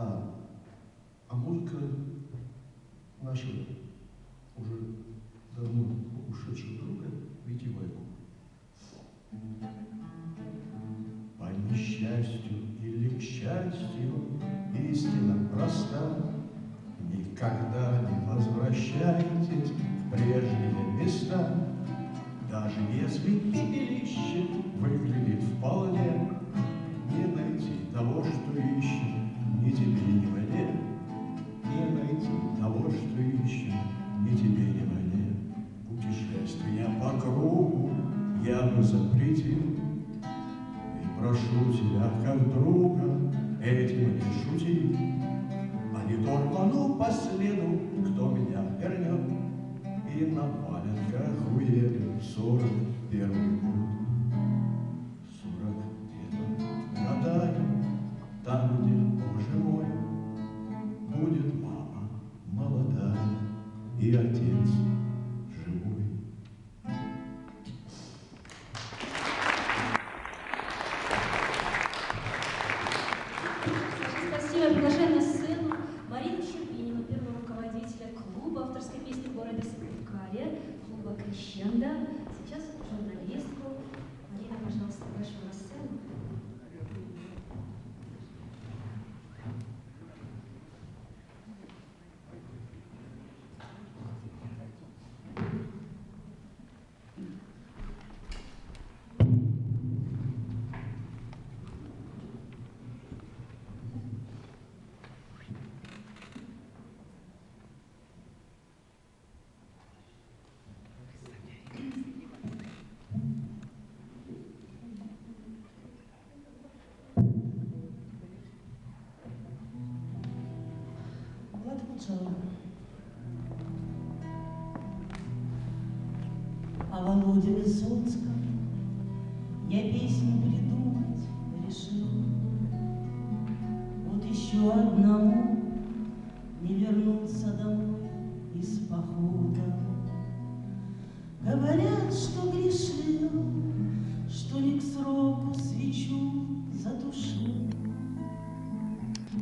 А музыка нашего уже давно ушедшего друга Вити Вайку. По несчастью или к счастью, истина проста. Никогда не возвращайтесь в прежние места. Даже если пепелище выглядит вполне, не найти того, что ищем, ни тебе, ни мне. Не найти того, что ищем, ни тебе, ни мне. Путешествия по кругу я бы запретил. И прошу тебя, как друга, этим не шути. А не то рвану по следу, кто меня вернет. И на валенках уеду в 41-й год. 40 где-то гадаю, там, где, Боже мой, будет мама молодая и отец живой. Спасибо. Приглашаем на сцену Марину Щербинину, первого руководителя клуба авторской песни в городе Сыктывкаре, клуба «Крещендо». Сейчас журналистку. Марина, пожалуйста, прошу на сцену. О Володе Высоцком я песню придумать решил. Вот еще одному не вернуться домой из похода. Говорят, что грешил, что не к сроку свечу затушил.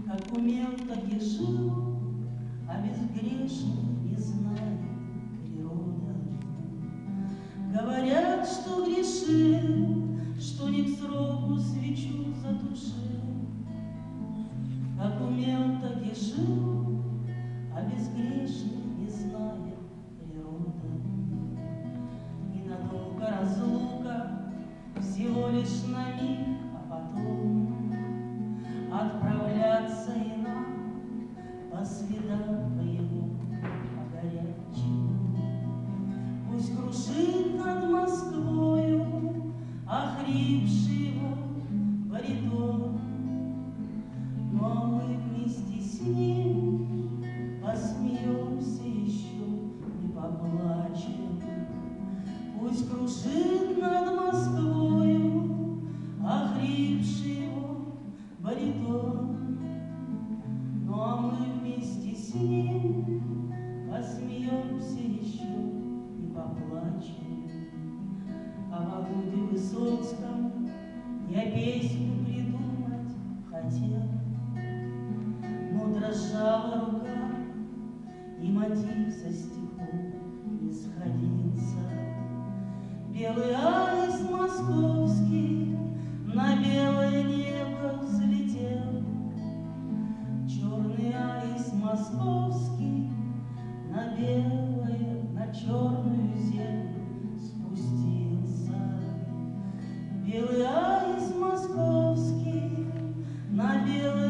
Как умел, так и жил, а безгрешных не знает природа. Говорят, что грешил, что не к сроку свечу затушил. Как умел, так и жил, а безгрешных не знает природа. Ненадолго разлука, всего лишь на миг, а потом отправляться и нам по следам его, по горячим. Пусть кружит над Москвою охрипший его баритон, но мы вместе с ним посмеемся еще и поплачем. Пусть кружит над Москвою охрипший его баритон, ну а мы вместе с ним посмеемся еще и поплачем. О Володе Высоцком я песню придумать хотел, но дрожала рука, и мотив со стихом не сходился. Белый аист московский на белое небо взлетел, черный аист московский на белое, на черную землю спустился. Белый аист московский на белое